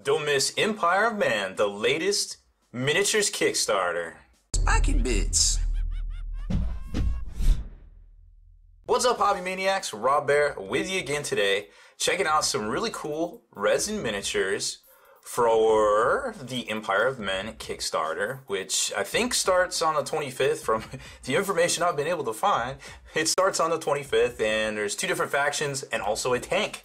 Don't miss Empire of Men, the latest miniatures Kickstarter. Spiky bits. What's up, hobby maniacs? Baer with you again today, checking out some really cool resin miniatures for the Empire of Men Kickstarter, which I think starts on the 25th from the information I've been able to find. It starts on the 25th, and there's 2 different factions and also a tank.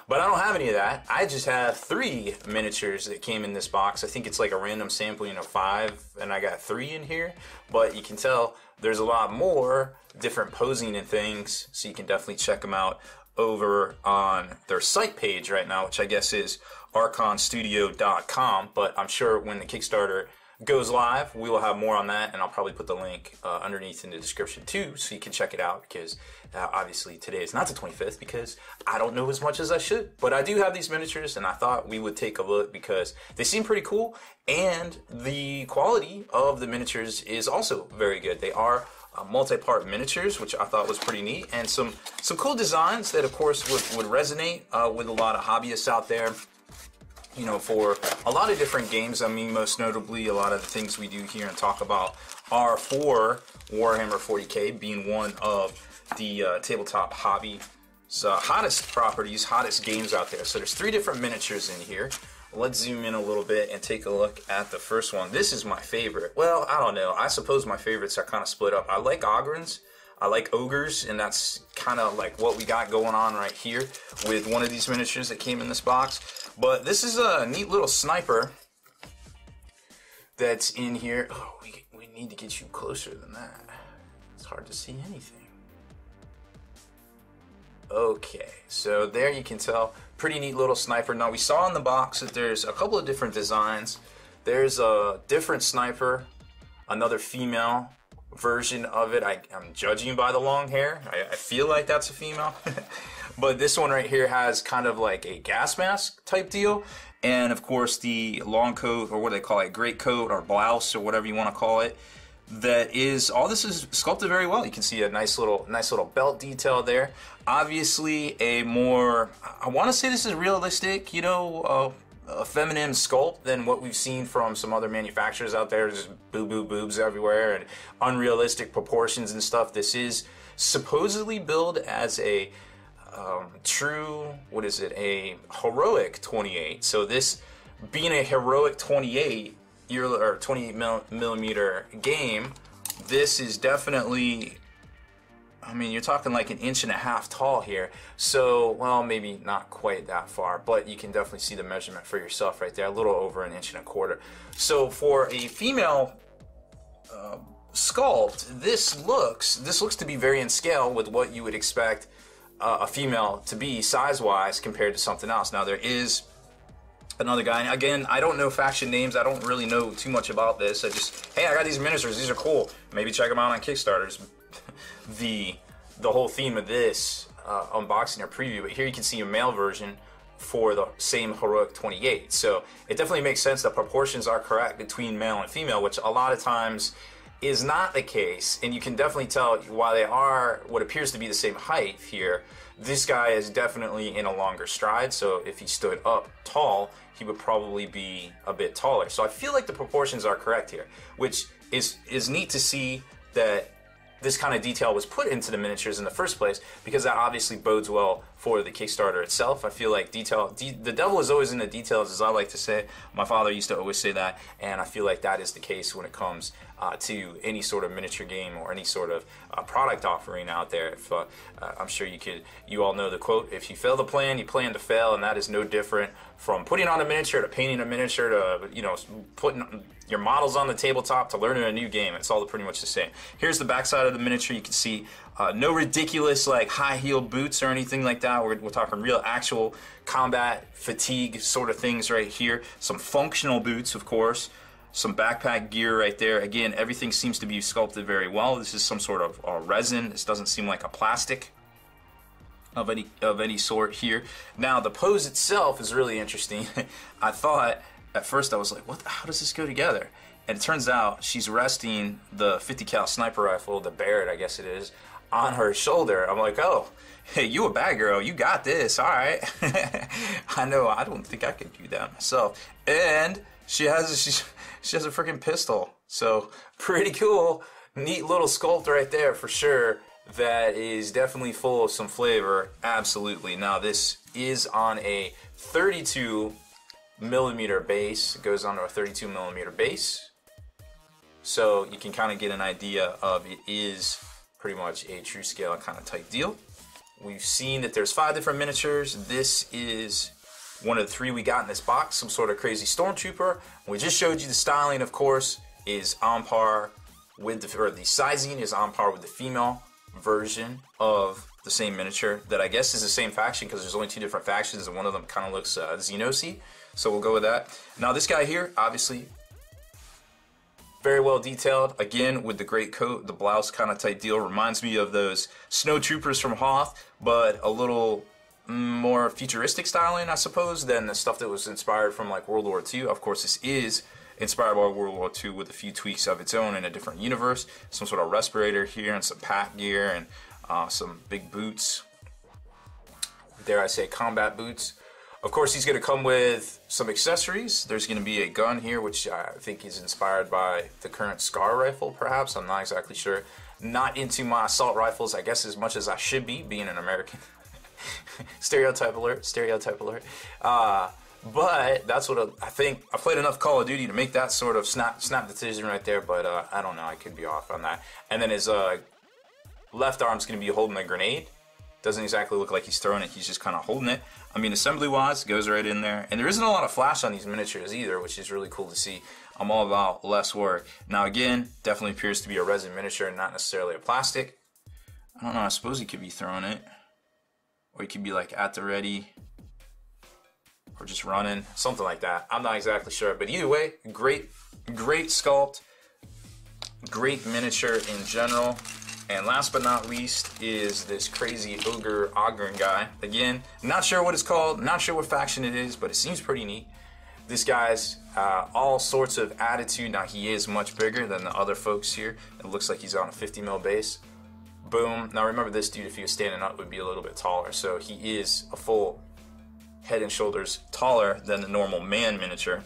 But I don't have any of that. I just have 3 miniatures that came in this box. I think it's like a random sampling of 5, and I got 3 in here. But you can tell there's a lot more different posing and things, so you can definitely check them out over on their site page right now, which I guess is archonstudio.com. But I'm sure when the Kickstarter goes live, we will have more on that, and I'll probably put the link underneath in the description too, so you can check it out, because obviously today is not the 25th because I don't know as much as I should. But I do have these miniatures, and I thought we would take a look because they seem pretty cool, and the quality of the miniatures is also very good. They are multi-part miniatures, which I thought was pretty neat, and some cool designs that of course would resonate with a lot of hobbyists out there. You know, for a lot of different games. I mean, most notably, a lot of the things we do here and talk about are for Warhammer 40K, being one of the tabletop hobby's hottest properties, hottest games out there. So there's 3 different miniatures in here. Let's zoom in a little bit and take a look at the first one. This is my favorite. Well, I don't know. I suppose my favorites are kind of split up. I like Ogrins. I like ogres, and that's kind of like what we got going on right here with one of these miniatures that came in this box. But this is a neat little sniper that's in here. Oh, we need to get you closer than that. It's hard to see anything. Okay, so there you can tell, pretty neat little sniper. Now, we saw in the box that there's a couple of different designs. There's a different sniper, another female version of it. I'm judging by the long hair. I feel like that's a female. But this one right here has kind of like a gas mask type deal, and of course the long coat, or what do they call it, great coat or blouse or whatever you want to call it. That is, all this is sculpted very well. You can see a nice little belt detail there. Obviously a more, I want to say this is realistic, you know, a feminine sculpt than what we've seen from some other manufacturers out there. Just boobs everywhere and unrealistic proportions and stuff. This is supposedly billed as a true, what is it, a heroic 28. So this being a heroic 28 or 28 millimeter game, this is definitely, I mean, you're talking like 1.5 inches tall here. So, well, maybe not quite that far, but you can definitely see the measurement for yourself right there, a little over 1.25 inches. So for a female sculpt, this looks to be very in scale with what you would expect a female to be size-wise compared to something else. Now, there is another guy, and again, I don't know faction names. I don't really know too much about this. I just, hey, I got these miniatures. These are cool. Maybe check them out on Kickstarters. The whole theme of this unboxing or preview, but here you can see a male version for the same heroic 28. So it definitely makes sense that proportions are correct between male and female, which a lot of times is not the case, and you can definitely tell while they are what appears to be the same height here, this guy is definitely in a longer stride. So if he stood up tall, he would probably be a bit taller. So I feel like the proportions are correct here, which is neat to see that this kind of detail was put into the miniatures in the first place, because that obviously bodes well for the Kickstarter itself. I feel like the devil is always in the details, as I like to say. My father used to always say that, and I feel like that is the case when it comes to any sort of miniature game or any sort of product offering out there. If I'm sure you all know the quote, if you fail to plan, you plan to fail, and that is no different from putting on a miniature to painting a miniature to, you know, putting your models on the tabletop to learning a new game. It's all pretty much the same. Here's the backside of the miniature. You can see no ridiculous like high-heeled boots or anything like that. We're talking real actual combat fatigue sort of things right here. Some functional boots, of course. Some backpack gear right there. Again, everything seems to be sculpted very well. This is some sort of resin. This doesn't seem like a plastic of any sort here. Now, the pose itself is really interesting. I thought at first, I was like, how does this go together? And it turns out she's resting the 50 cal sniper rifle, the Baer, I guess it is, on her shoulder. I'm like, oh, hey, you a bad girl. You got this. All right. I know. I don't think I could do that myself. And she has a freaking pistol. So pretty cool. Neat little sculpt right there for sure. That is definitely full of some flavor. Absolutely. Now this is on a 32mm base. It goes onto a 32mm base. So you can kind of get an idea of it is pretty much a true scale kind of type deal. We've seen that there's 5 different miniatures. This is one of the 3 we got in this box, some sort of crazy stormtrooper. We just showed you the styling, of course, is on par with the sizing is on par with the female version of the same miniature that I guess is the same faction, because there's only 2 different factions and one of them kind of looks Xenosy. So we'll go with that. Now this guy here, obviously, very well detailed. Again, with the great coat, the blouse kind of type deal. Reminds me of those snow troopers from Hoth, but a little more futuristic styling, I suppose, than the stuff that was inspired from like World War II. Of course, this is inspired by World War II with a few tweaks of its own in a different universe. Some sort of respirator here and some pack gear and some big boots. Dare I say combat boots. Of course, he's going to come with some accessories. There's going to be a gun here, which I think is inspired by the current Scar rifle, perhaps. I'm not exactly sure. Not into my assault rifles, I guess, as much as I should be, being an American. Stereotype alert, stereotype alert. But that's what I think. I played enough Call of Duty to make that sort of snap decision right there, but I don't know. I could be off on that. And then his left arm's going to be holding a grenade. Doesn't exactly look like he's throwing it. He's just kind of holding it. I mean, assembly-wise, it goes right in there. And there isn't a lot of flash on these miniatures either, which is really cool to see. I'm all about less work. Now, again, definitely appears to be a resin miniature and not necessarily a plastic. I don't know. I suppose he could be throwing it. Or he could be, like, at the ready. Or just running. Something like that. I'm not exactly sure. But either way, great sculpt. Great miniature in general. And last but not least is this crazy ogre guy. Again, not sure what it's called, not sure what faction it is, but it seems pretty neat. This guy's all sorts of attitude. Now he is much bigger than the other folks here. It looks like he's on a 50mm base. Boom. Now remember, this dude, if he was standing up, would be a little bit taller. So he is a full head and shoulders taller than the normal man miniature.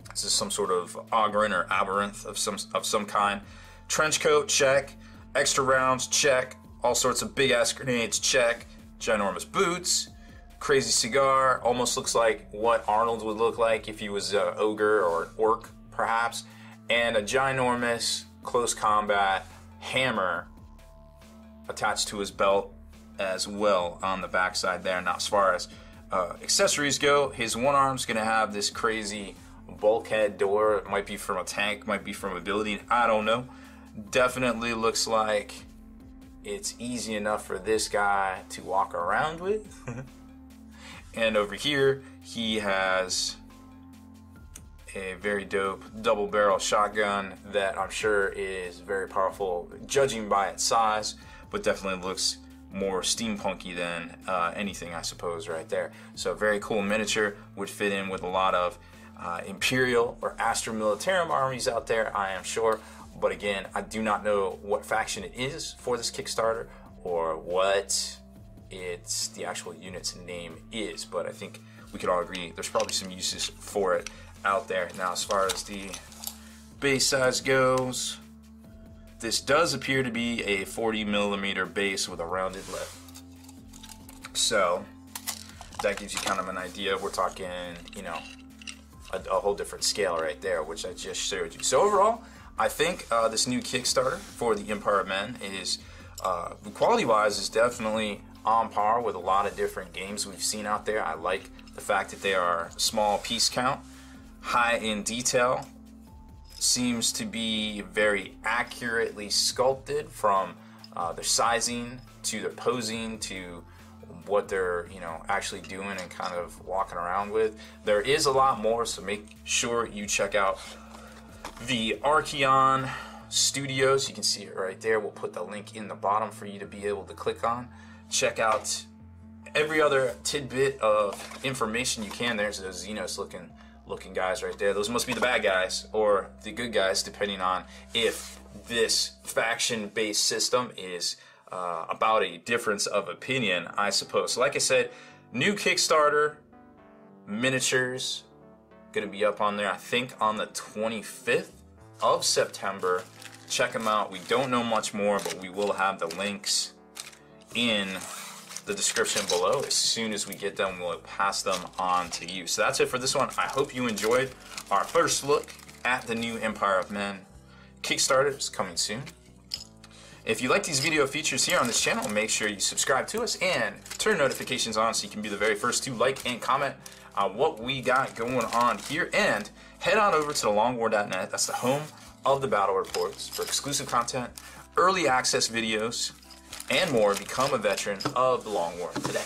This is some sort of Ogren or Aberranth of some kind. Trench coat, check. Extra rounds, check. All sorts of big ass grenades, check. Ginormous boots. Crazy cigar. Almost looks like what Arnold would look like if he was an ogre or an orc, perhaps. And a ginormous close combat hammer attached to his belt as well on the backside there. Now, as far as accessories go, his one arm's gonna have this crazy bulkhead door. It might be from a tank, might be from a building, I don't know. Definitely looks like it's easy enough for this guy to walk around with. And over here, he has a very dope double barrel shotgun that I'm sure is very powerful, judging by its size, but definitely looks more steampunky than anything, I suppose, right there. So very cool miniature, would fit in with a lot of Imperial or Astra Militarum armies out there, I am sure. But again, I do not know what faction it is for this Kickstarter or what the actual unit's name is. But I think we could all agree there's probably some uses for it out there. Now, as far as the base size goes, this does appear to be a 40mm base with a rounded lip. So that gives you kind of an idea. We're talking, you know, a whole different scale right there, which I just showed you. So overall, I think this new Kickstarter for the Empire of Men is, quality-wise, is definitely on par with a lot of different games we've seen out there. I like the fact that they are small piece count, high in detail, seems to be very accurately sculpted from their sizing to their posing to what they're, you know, actually doing and kind of walking around with. There is a lot more, so make sure you check out the Archeon Studios. You can see it right there. We'll put the link in the bottom for you to be able to click on. Check out every other tidbit of information you can. There's those Xenos looking guys right there. Those must be the bad guys or the good guys, depending on if this faction-based system is about a difference of opinion, I suppose. So like I said, new Kickstarter miniatures going to be up on there, I think on the 25th of September. Check them out. We don't know much more, but we will have the links in the description below. As soon as we get them, we'll pass them on to you. So that's it for this one. I hope you enjoyed our first look at the new Empire of Men Kickstarter. It's coming soon. If you like these video features here on this channel, make sure you subscribe to us and turn notifications on so you can be the very first to like and comment on what we got going on here. And head on over to thelongwar.net. That's the home of the battle reports for exclusive content, early access videos, and more. Become a veteran of the Long War today.